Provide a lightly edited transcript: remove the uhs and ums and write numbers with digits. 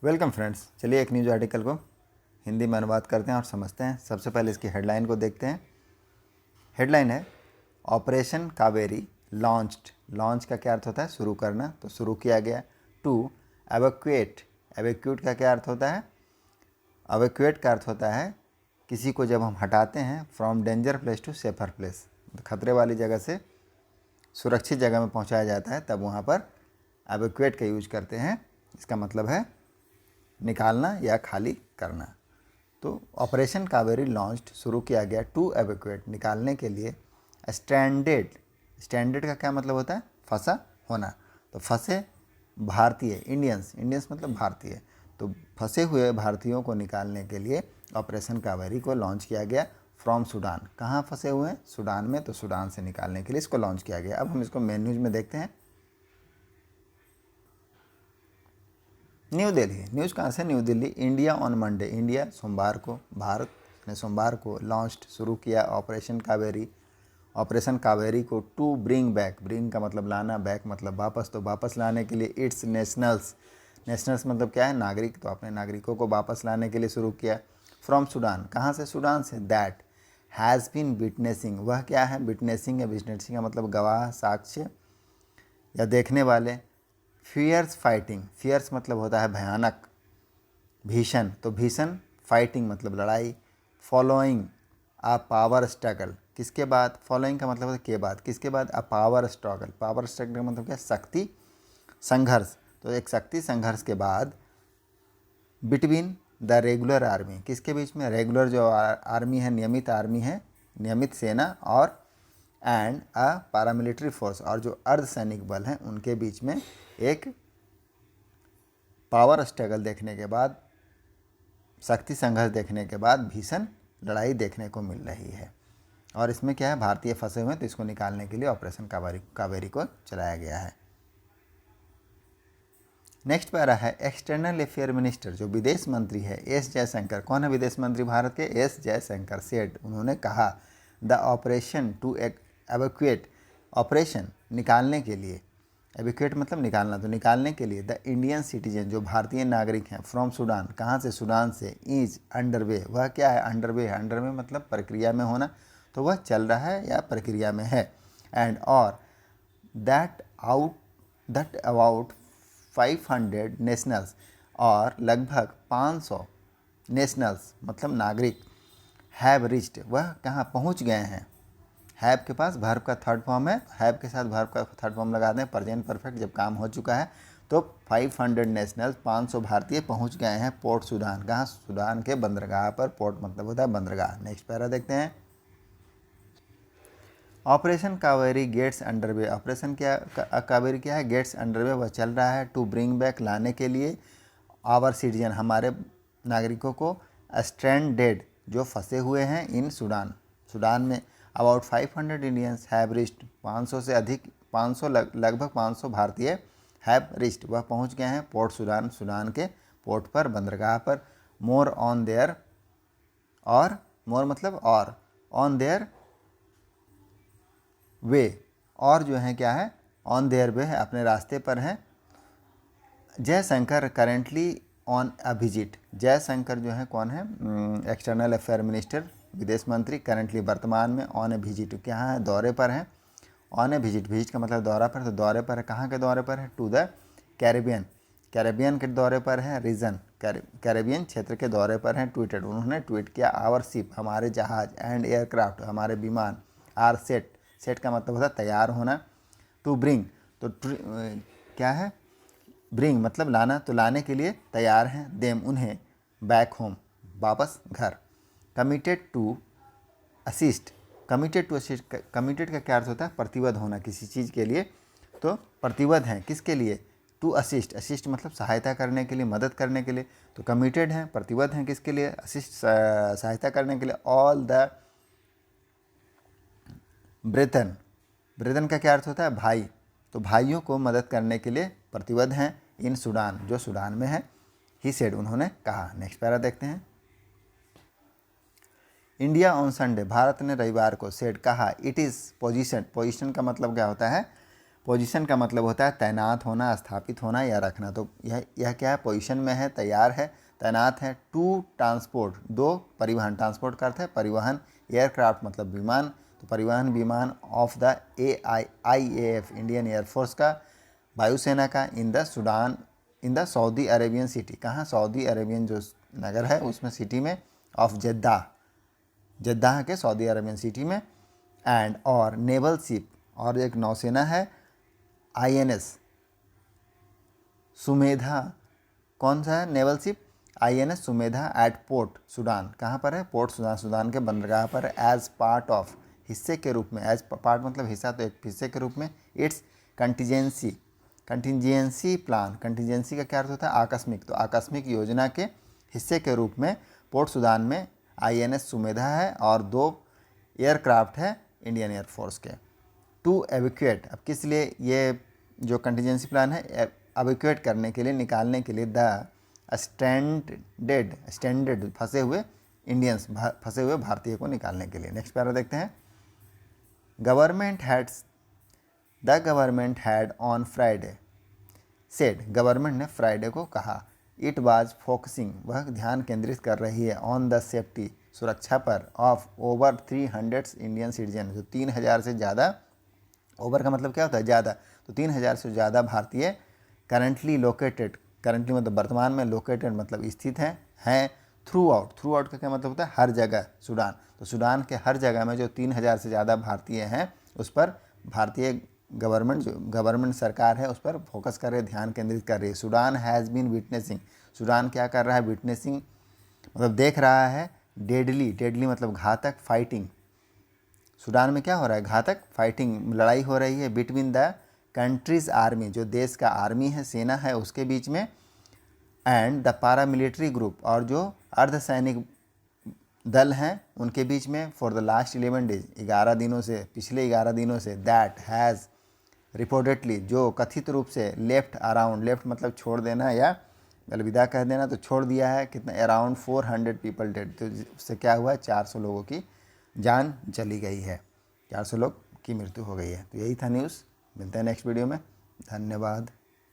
Welcome friends. चलिए एक news article को हिंदी में अनुवाद करते हैं और समझते हैं। सबसे पहले इसकी हेडलाइन को देखते हैं। हेडलाइन है ऑपरेशन कावेरी लॉन्च्ड। लॉन्च का क्या अर्थ होता है? शुरू करना, तो शुरू किया गया। टू एवैक्यूएट, एवैक्यूएट का क्या अर्थ होता है? एवैक्यूएट का अर्थ होता है किसी को जब हम हटाते हैं from danger place to safer place, खतरे वाली जगह से सुरक्षित जगह में पहुंचाया जाता है, तब वहां पर एवैक्यूएट का यूज करते हैं। इसका मतलब है निकालना या खाली करना। तो ऑपरेशन कावेरी लॉन्च्ड, शुरू किया गया। टू एवैक्यूएट, निकालने के लिए। स्ट्रैंडेड, स्ट्रैंडेड का क्या मतलब होता है? फंसा होना। तो फंसे भारतीय, इंडियंस, इंडियंस मतलब भारतीय, तो फंसे हुए भारतीयों को निकालने के लिए ऑपरेशन कावेरी को लॉन्च किया गया फ्रॉम सूडान। कहाँ फंसे हुए हैं? सूडान में, तो सूडान से निकालने के लिए इसको लॉन्च किया गया। अब हम इसको मेन न्यूज़ में देखते हैं। न्यू दिल्ली, न्यूज़ कहाँ से? New Delhi. India on Monday, India सोमवार को, भारत ने सोमवार को लॉन्च्ड, शुरू किया ऑपरेशन कावेरी। ऑपरेशन कावेरी को टू ब्रिंग बैक, ब्रिंग का मतलब लाना, बैक मतलब वापस, तो वापस लाने के लिए इट्स नेशनल्स, नेशनल्स मतलब क्या है? नागरिक, तो अपने नागरिकों को वापस लाने के लिए शुरू किया। फ्रॉम सूडान, कहाँ से? सूडान से। दैट हैज़ बीन विटनेसिंग, वह क्या है? विटनेसिंग या विटनेसिंग का मतलब गवाह, साक्ष्य या देखने वाले। फियर्स फाइटिंग, फियर्स मतलब होता है भयानक, भीषण, तो भीषण। फाइटिंग मतलब लड़ाई। फॉलोइंग अ पावर स्ट्रगल, किसके बाद? फॉलोइंग का मतलब होता है के बाद, किसके बाद? A power struggle, power struggle का मतलब क्या? शक्ति संघर्ष, तो एक शक्ति संघर्ष के बाद। बिटवीन द रेगुलर आर्मी, किसके बीच में? रेगुलर जो आर्मी है, नियमित आर्मी है, नियमित सेना, और एंड अ पैरामिलिट्री फोर्स, और जो अर्धसैनिक बल हैं उनके बीच में एक पावर स्ट्रगल देखने के बाद, शक्ति संघर्ष देखने के बाद भीषण लड़ाई देखने को मिल रही है। और इसमें क्या है? भारतीय फंसे हुए हैं, तो इसको निकालने के लिए ऑपरेशन कावेरी को चलाया गया है। नेक्स्ट पैरा है एक्सटर्नल अफेयर मिनिस्टर, जो विदेश मंत्री है, एस जयशंकर। कौन है विदेश मंत्री भारत के? एस जयशंकर। सेड, उन्होंने कहा, the operation to evacuate, operation निकालने के लिए, एवैक्यूएट मतलब निकालना, तो निकालने के लिए द इंडियन सिटीजन, जो भारतीय नागरिक हैं, फ्रॉम सूडान, कहाँ से? सूडान से। इज अंडरवे, वह क्या है? अंडरवे है, अंडरवे मतलब प्रक्रिया में होना, तो वह चल रहा है या प्रक्रिया में है। एंड और दैट अबाउट 500 नेशनल्स, और लगभग 500 नेशनल्स मतलब नागरिक, हैव रिच्ड, वह कहाँ पहुँच गए हैं? हैव के पास वर्ब का थर्ड फॉर्म है, हैव के साथ वर्ब का थर्ड फॉर्म लगा दें, प्रेजेंट परफेक्ट, जब काम हो चुका है, तो 500 नेशनल्स, 500 भारतीय पहुंच गए हैं पोर्ट सूडान। कहाँ? सूडान के बंदरगाह पर। पोर्ट मतलब होता है बंदरगाह। नेक्स्ट पैरा देखते हैं। Operation Kaveri gets underway, operation क्या कावेरी क्या है? गेट्स अंडरवे, वह चल रहा है। टू ब्रिंग बैक, लाने के लिए। आवर सिटीजन, हमारे नागरिकों को। स्ट्रैंडेड, जो फंसे हुए हैं इन सूडान, सूडान में। अबाउट 500 इंडियंस हैव रिच्ड, 500 से अधिक, 500 लगभग 500 भारतीय हैव रिच्ड, वह पहुंच गए हैं पोर्ट सूडान, सूडान के पोर्ट पर, बंदरगाह पर। मोर ऑन देयर, और मोर मतलब और, ऑन देयर वे, और जो है क्या है? ऑन देयर वे है, अपने रास्ते पर हैं। Jaishankar currently on a visit, Jaishankar जो है कौन है? एक्सटर्नल अफेयर मिनिस्टर, विदेश मंत्री। करेंटली वर्तमान में, ऑन ए विजिट क्या है? दौरे पर हैं। ऑन ए विजिट, विजिट का मतलब दौरा पर, तो दौरे पर है, कहाँ के दौरे पर है? टू द कैरेबियन, कैरेबियन के दौरे पर है। रीजन, कैरेबियन क्षेत्र के दौरे पर हैं। ट्वीटेड, उन्होंने ट्वीट किया, आवर शिप, हमारे जहाज, एंड एयरक्राफ्ट, हमारे विमान, आर सेट, सेट का मतलब होता है तैयार होना। टू ब्रिंग, तो क्या है? ब्रिंग मतलब लाना, तो लाने के लिए तैयार हैं। देम, उन्हें। बैक होम, वापस घर। Committed to assist, committed to assist, committed का क्या अर्थ होता है? प्रतिबद्ध होना किसी चीज़ के लिए, तो प्रतिबद्ध हैं किसके लिए? टू असिस्ट, असिस्ट मतलब सहायता करने के लिए, मदद करने के लिए, तो कमिटेड हैं, प्रतिबद्ध हैं किसके लिए? असिस्ट, सहायता करने के लिए। ऑल द ब्रेथन, ब्रेथन का क्या अर्थ होता है? भाई, तो भाइयों को मदद करने के लिए प्रतिबद्ध हैं इन सूडान, जो सूडान में है। ही सेड, उन्होंने कहा। नेक्स्ट पैरा देखते हैं। इंडिया ऑन संडे, भारत ने रविवार को। सेड, कहा। इट इज़ पोजीशन, पोजीशन का मतलब क्या होता है? पोजीशन का मतलब होता है तैनात होना, स्थापित होना या रखना। तो यह क्या है, पोजीशन में है, तैयार है, तैनात है। टू ट्रांसपोर्ट, दो परिवहन, ट्रांसपोर्ट का अर्थ है परिवहन। एयरक्राफ्ट मतलब विमान, तो परिवहन विमान of the IAF Indian air force का, वायुसेना का, in the Sudan, in the Saudi Arabian city, कहाँ, सऊदी अरेबियन जो नगर है उसमें, सिटी में, ऑफ जेद्दाह, जेद्दाह के सऊदी अरेबियन सिटी में। एंड और नेवल शिप, और एक नौसेना है INS सुमेधा, कौन सा है naval ship, INS Sumedha at port Sudan, कहाँ पर है, पोर्ट सूडान, सूडान के बंदरगाह पर, एज पार्ट ऑफ, हिस्से के रूप में, एज पार्ट मतलब हिस्सा, तो एक हिस्से के रूप में, it's contingency, contingency plan, contingency का क्या अर्थ होता है, आकस्मिक, तो आकस्मिक योजना के हिस्से के रूप में पोर्ट सूडान में INS सुमेधा है और 2 एयरक्राफ्ट है इंडियन एयरफोर्स के। टू एविक्यूएट, अब किस लिए ये जो कंटीजेंसी प्लान है, एविक्यूएट करने के लिए, निकालने के लिए, द स्टैंडर्ड फंसे हुए इंडियंस, फंसे हुए भारतीय को निकालने के लिए। नेक्स्ट पैरा देखते हैं। The government had on Friday said, government ने फ्राइडे को कहा, इट वाज फोकसिंग, वह ध्यान केंद्रित कर रही है, ऑन द सेफ्टी, सुरक्षा पर, ऑफ ओवर 300 इंडियन सिटीजन, जो 3000 से ज़्यादा, ओवर का मतलब क्या होता है, ज़्यादा, तो 3000 से ज़्यादा भारतीय करंटली लोकेटेड, करंटली मतलब वर्तमान में, लोकेटेड मतलब स्थित हैं थ्रू आउट का क्या मतलब होता है, हर जगह, सूडान, तो सूडान के हर जगह में जो 3000 से ज़्यादा भारतीय हैं उस पर भारतीय गवर्नमेंट, जो गवर्नमेंट सरकार है उस पर फोकस कर रही है, ध्यान केंद्रित कर रही है। Sudan has been witnessing, Sudan क्या कर रहा है, विटनेसिंग मतलब देख रहा है, डेडली मतलब घातक, फाइटिंग, सूडान में क्या हो रहा है, घातक, फाइटिंग, लड़ाई हो रही है, बिटवीन द कंट्रीज आर्मी, जो देश का आर्मी है, सेना है, उसके बीच में, एंड द पारामिलिट्री ग्रुप, और जो अर्धसैनिक दल हैं उनके बीच में, फॉर द लास्ट 11 डेज, 11 दिनों से, पिछले 11 दिनों से, दैट हैज़ रिपोर्टेडली, जो कथित रूप से, लेफ्ट अराउंड, लेफ्ट मतलब छोड़ देना या अलविदा कह देना, तो छोड़ दिया है, कितना, अराउंड 400 पीपल डेड, तो उससे क्या हुआ है, 400 लोगों की जान चली गई है, 400 लोग की मृत्यु हो गई है। तो यही था न्यूज़, मिलते हैं नेक्स्ट वीडियो में, धन्यवाद।